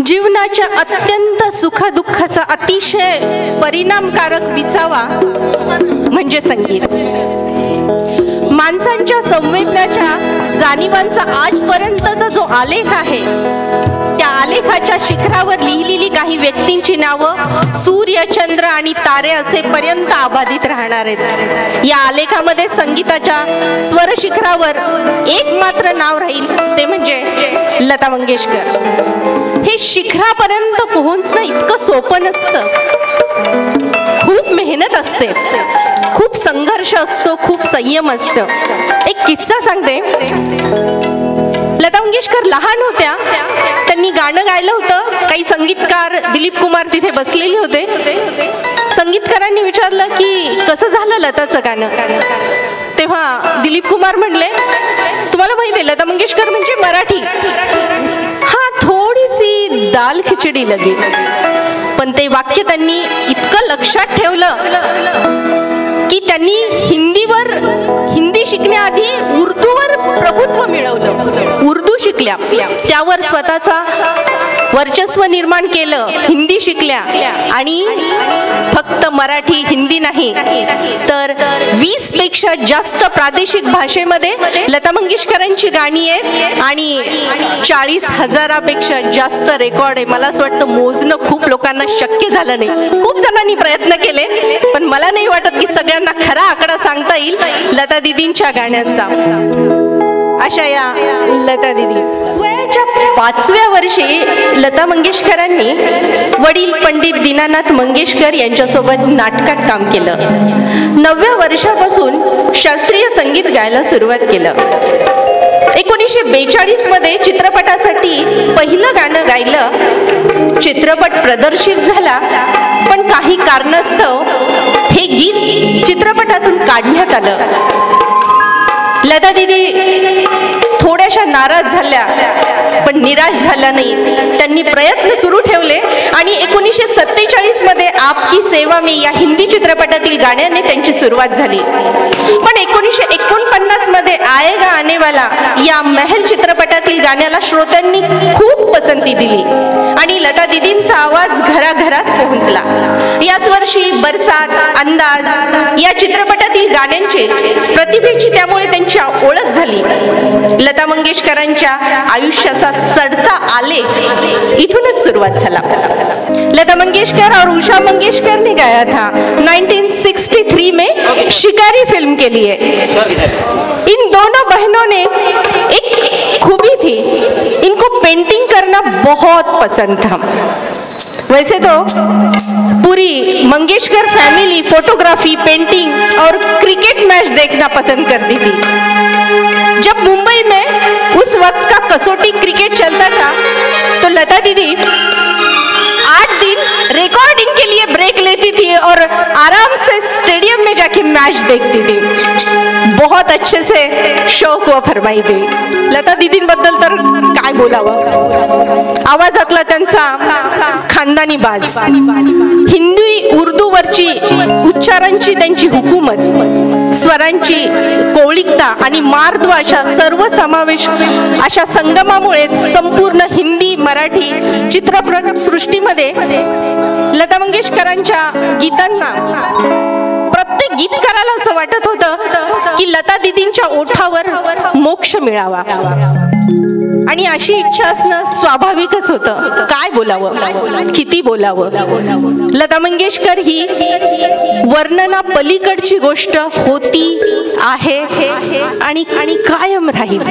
जीवनाच्या अत्यंत सुखदुःखाचा अतिशय परिणामकारक विसावा म्हणजे संगीत. माणसांच्या संवेदनाच्या जाणीवांचा आजपर्यंतचा जो आलेख आहे, त्या आलेखाच्या शिखरावर लिहिलेली काही व्यक्तींची नावं सूर्य, चंद्र आणि तारे असेपर्यंत अबाधित राहणार आहेत. या आलेखामध्ये संगीताच्या स्वर शिखरावर एक मात्र नाव राहील, ते म्हणजे लता मंगेशकर. हे शिखरापर्यंत पोहोचणं इतकं सोपं नसतं. खूप मेहनत असते, खूप संघर्ष असतो, खूप संयम असतो. एक किस्सा सांगते. लता मंगेशकर लहान होत्या, त्यांनी गाणं गायलं होतं. काही संगीतकार दिलीप कुमार तिथे बसलेले होते. संगीतकारांनी विचारलं की कसं झालं लताचं गाणं. तेव्हा दिलीप कुमार म्हणले, तुम्हाला माहिती आहे लता मंगेशकर म्हणजे मराठी, हा थोडीसी दाल खिचडी लगे. पण ते वाक्य त्यांनी इतकं लक्षात ठेवलं की त्यांनी हिंदी शिकण्याआधी उर्दूवर प्रभुत्व मिळवलं. उर्दू शिकल्या, त्यावर स्वतःचा वर्चस्व निर्माण केलं. हिंदी शिकल्या आणि फक्त मराठी हिंदी नाही तर 20 पेक्षा जास्त प्रादेशिक भाषेमध्ये लता मंगेशकरांची गाणी आहेत आणि 40,000पेक्षा जास्त रेकॉर्ड आहे. मला असं वाटतं मोजणं खूप लोकांना शक्य झालं नाही. खूप जणांनी प्रयत्न केले, पण मला नाही वाटत की सगळ्यांना खरा आकडा सांगता येईल लता दीदींच्या गाण्यांचा. अशा या लता दीदी वयाच्या 5व्या वर्षी लता मंगेशकरांनी वडील पंडित दीनानाथ मंगेशकर यांच्यासोबत नाटकात काम केलं. 9व्या वर्षापासून शास्त्रीय संगीत गायला सुरुवात केलं. 1942 मध्ये चित्रपटासाठी पहिलं गाणं गायलं. चित्रपट प्रदर्शित झाला, पण काही कारणास्तव हे गीत चित्रपटातून काढण्यात आलं. लता दीदी थोड्याशा नाराज झाल्या, पण निराश झाल्या नाही. त्यांनी प्रयत्न सुरू ठेवले आणि 1947 मध्ये आपकी सेवा में या हिंदी चित्रपटातील गाण्याने त्यांची सुरुवात झाली. पण 1949 मध्ये आएगा आने वाला या महल चित्रपटातील गाण्याला श्रोत्यांनी खूप पसंती दिली आणि लता दीदींचा आवाज घराघरात पोहोचला. याच वर्षी बरसात, अंदाज या चित्रपटातील गाण्यांची प्रतिभेची त्यामुळे त्यांची ओळख झाली. लता मंगेशकरांच्या आयुष्याचा चढता आलेख इथूनच सुरुवात झाला. लता मंगेशकर और उषा मंगेशकर ने गाया था 1963 में शिकारी फिल्म के लिए. इन दोनों बहनों ने एक खूबी थी, इनको पेंटिंग करना बहुत पसंद था. वैसे तो पूरी मंगेशकर फैमिली फोटोग्राफी, पेंटिंग और क्रिकेट मैच देखना पसंद करती थी. जब मुंबई में उस वक्त का कसौटी क्रिकेट चलता था तो लता दीदी 8 दिन रिकॉर्डिंग के लिए ब्रेक लेती थी और आराम से स्टेडियम में जाके मैच देखती थी. बहुत अच्छे से शौक व फरमाई थी. लता दीदींबद्दल तर काय बोलावं. आवाजातला त्यांचा खानदानी बाज, हिंदी उर्दूवरची उच्चारांची त्यांची हुकूमत, स्वरांची कोवळीकता आणि मार्द्व अशा सर्व समावेश अशा संगमामुळेच संपूर्ण हिंदी मराठी चित्रपट सृष्टीमध्ये लता मंगेशकरांच्या गीतांना प्रत्येक गीतकाराला असं वाटत होतं की लता दीदींच्या ओठावर मोक्ष मिळावा आणि अशी इच्छा असणं स्वाभाविकच होतं. काय बोलावं, किती बोलावं. लता मंगेशकर ही वर्णना पलीकडची गोष्ट होती, आहे आणि कायम राहील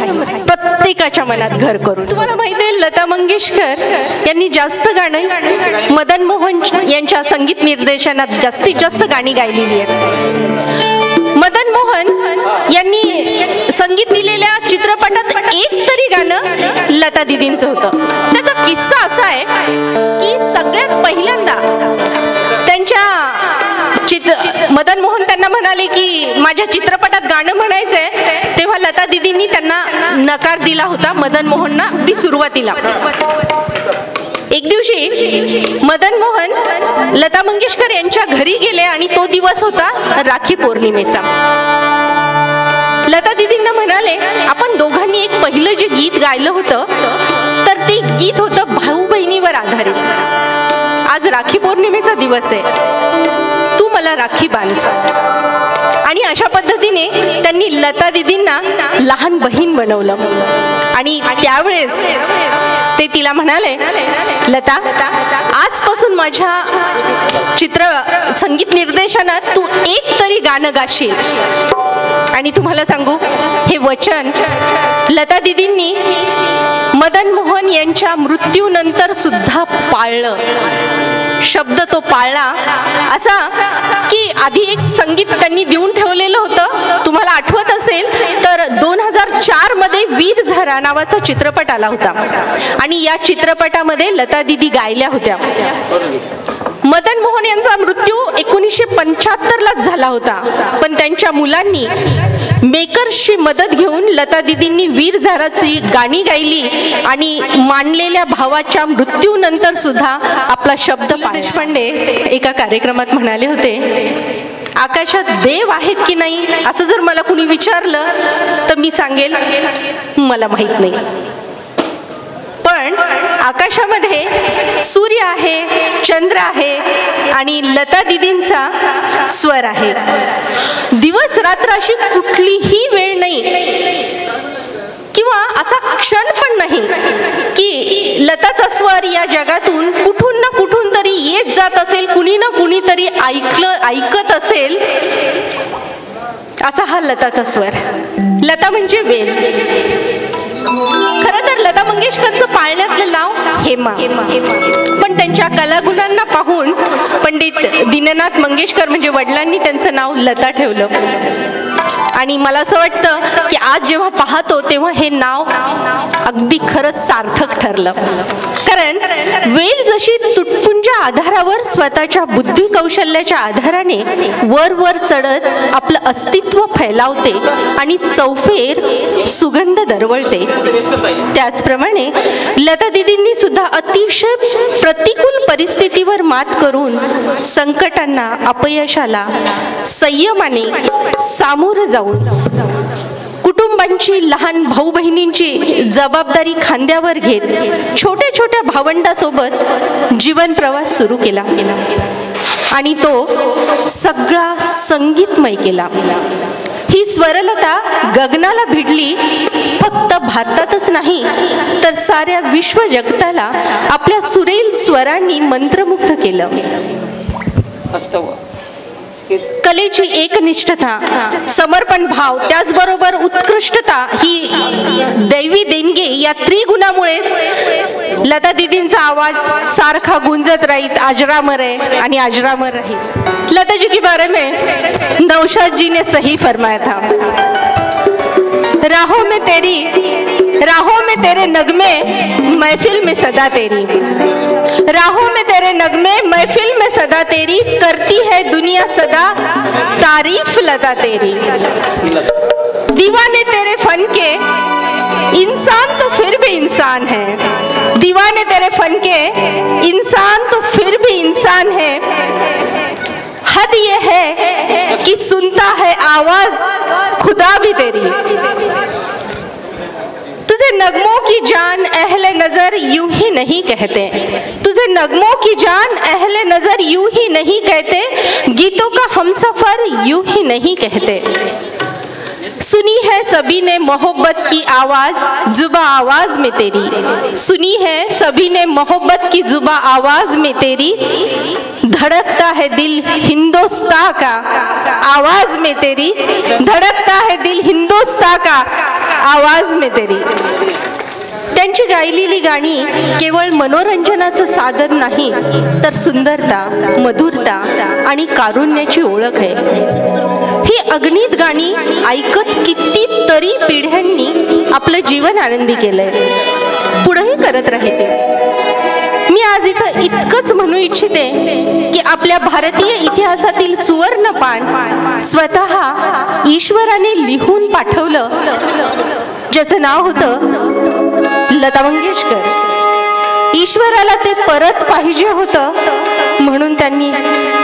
प्रत्येकाच्या मनात घर करून. तुम्हाला माहिती आहे लता मंगेशकर यांनी जास्त गाणं मदन मोहन यांच्या संगीत निर्देशनात जास्तीत जास्त गाणी गायलेली आहेत. मदन मोहन यांनी संगीत दिलेल्या चित्रपटात एक तरी गाणं लता दीदींचं होतं. त्याचा किस्सा असा आहे की सगळ्यात पहिल्यांदा त्यांच्या मदन मोहन त्यांना म्हणाले की माझ्या चित्रपटात गाणं म्हणायचंय, तेव्हा लता दीदींनी त्यांना नकार दिला होता मदन मोहनना अगदी सुरुवातीला. एक दिवशी मदन मोहन लता मंगेशकर यांच्या घरी गेले आणि तो दिवस होता राखी पौर्णिमेचा. लता दीदींना म्हणाले आपण दोघांनी एक पहिलं जे गीत गायलं होतं तर ते गीत होतं भाऊ बहिणीवर राखीवर आधारित. आज राखी पौर्णिमेचा दिवस आहे, तू मला राखी बांध. आणि अशा पद्धतीने त्यांनी लता दीदींना लहान बहीण बनवलं. आणि त्यावेळेस ते तिला म्हणाले, लता, आजपासून माझ्या संगीत निर्देशनात तू एक तरी गाणं गाशील. आणि तुम्हाला सांगू, हे वचन लता दीदींनी मदन मोहन यांच्या मृत्यूनंतर सुद्धा पाळलं. शब्द तो पाळला असा की आधी एक संगीत त्यांनी देऊन ठेवलेलं होतं. तुम्हाला आठवत असेल तर 2004 मध्ये वीर झरा नावाचा चित्रपट आला होता आणि या चित्रपटामध्ये लता दीदी गायल्या होत्या. मदन मोहन यांचा मृत्यू 1975लाच झाला होता, पण त्यांच्या मुलांनी मेकर्सची मदत घेऊन लता दीदींनी वीर झराची गाणी गायली आणि मानलेल्या भावाच्या मृत्यूनंतर सुद्धा आपला शब्द देशपांडे एका कार्यक्रमात म्हणाले होते, आकाशात देव आहेत की नाही असं जर मला कुणी विचारलं तर मी सांगेल मला माहित नाही, पण आकाशामध्ये सूर्य आहे, चंद्र आहे आणि लता दीदींचा स्वर आहे. दिवस रात्र अशी कुठलीही वेळ नाही किंवा असा क्षण पण नाही की लताचा स्वर या जगातून कुठून ना कुठून तरी येत जात असेल, कुणी ना कुणीतरी ऐकत असेल. असा हा लताचा स्वर. लता म्हणजे वेल. खरं तर लता मंगेशकरचं पाळण्यातलं नाव हेमा, पण त्यांच्या कलागुणांना पाहून पंडित दीननाथ मंगेशकर म्हणजे वडिलांनी त्यांचं नाव लता ठेवलं. आणि मला असं वाटतं की आज जेव्हा पाहतो तेव्हा हे नाव अगदी खरंच सार्थक ठरलं. कारण वेल जशी तुटपुंच्या आधारावर स्वतःच्या बुद्धी कौशल्याच्या आधाराने वर वर चढत आपलं अस्तित्व फैलावते आणि चौफेर सुगंध दरवळते, त्याचप्रमाणे लता दीदींनी सुद्धा अतिशय प्रतिकूल परिस्थितीवर मात करून संकटांना, अपयशाला संयमाने सामोरं जाऊन कुटुंबांची, लहान भाऊ बहिणींची जबाबदारी खांद्यावर घेत छोट्या छोट्या भावंडासोबत जीवन प्रवास सुरू केला आणि तो सगळा संगीतमय केला. ही स्वरलता गगनाला भिडली. फक्त भारतातच नाही तर साऱ्या विश्व जगताला आपल्या सुरेल स्वरांनी मंत्रमुग्ध केलं. कलेची एकनिष्ठता, समर्पण भाव, त्याचबरोबर उत्कृष्टता ही दैवी देणगी या त्रिगुणामुळेच लता दीदींचा आवाज सारखा गुंजत राहीत, अजरामर है आणि अजरामर रही. लता जी के बारे में नौशाद जी ने सही फरमाया था, राहों में तेरे नगमे, महफिल में सदा तेरी. राहों में तेरे नगमे, महफिल में सदा तेरी, करती है दुनिया सदा तारीफ लता तेरी. दीवाने तेरे फन के, इंसान तो फिर भी इंसान है. दीवाने तेरे फन के, इंसान तो फिर भी इंसान है. हद ये है कि सुनता है आवाज खुदा भी तेरी. तुझे नगमों की जान अहले नजर यूं ही नहीं कहते. तुझे नगमों की जान अहले नजर यूं ही नहीं कहते. गीतों का हमसफर यूं ही नहीं कहते. सुनी है सभी ने मोहब्बत की आवाज, जुबा आवाज में तेरी. सुनी है सभी ने मोहब्बत की जुबा आवाज में तेरी. धड़कता है दिल हिंदुस्तान का आवाज में तेरी. धड़कता है दिल हिंदुस्तान का आवाज में तेरी. त्यांची गायलेली गाणी केवळ मनोरंजनाचं साधन नाही तर सुंदरता, मधुरता आणि कारुण्याची ओळख आहे. ही अगणित गाणी ऐकत कितीतरी पिढ्यांनी आपलं जीवन आनंदी केलंय, पुढेही करत राहते. मी आज इथं इतकंच म्हणू इच्छिते की आपल्या भारतीय इतिहासातील सुवर्णपान स्वतः ईश्वराने लिहून पाठवलं, ज्याचं नाव होतं लता मंगेशकर. ईश्वराला ते परत पाहिजे होतं म्हणून त्यांनी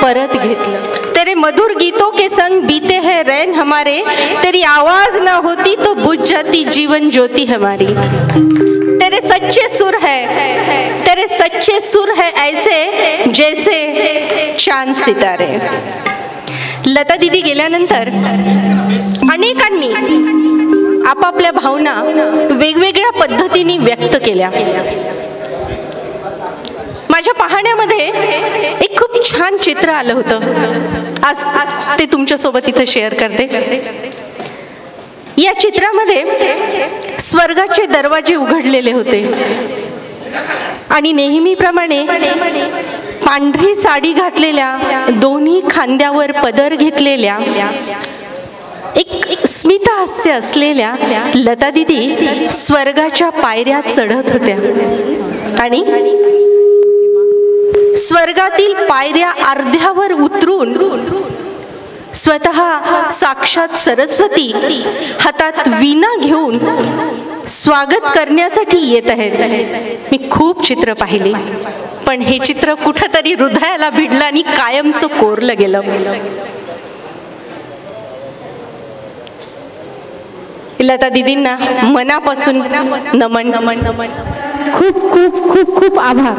परत घेतलं. तेरे मधुर गीतों के संग बीते हैं रैन हमारे, तेरी आवाज ना होती तो बुझ जाती जीवन ज्योति हमारी. तेरे सच्चे सुर है, तेरे तेरे सच्चे सुर है ऐसे जैसे चांद सितारे. लता दीदी गेल्यानंतर अनेकांनी आपापल्या भावना वेगवेगळ्या पद्धतीने व्यक्त केल्या. माझ्या पाहण्यामध्ये एक खूप छान चित्र आलं होतं. आज ते तुमच्यासोबत इथं शेअर करते. या चित्रामध्ये स्वर्गाचे दरवाजे उघडलेले होते आणि नेहमीप्रमाणे पांढरी साडी घातलेल्या, दोन्ही खांद्यावर पदर घेतलेल्या, एक स्मितहास्य असलेल्या लता दीदी स्वर्गाच्या पायऱ्या चढत होत्या आणि स्वर्गातील पायऱ्या अर्ध्यावर उतरून स्वतः साक्षात सरस्वती हातात वीणा घेऊन स्वागत करण्यासाठी येत आहेत. मी खूप चित्र पाहिली, पण हे चित्र कुठंतरी हृदयाला भिडलं आणि कायमचं कोरलं गेलं. लता दीदींना मनापासून नमन नमन नमन. खूप खूप खूप खूप आभार.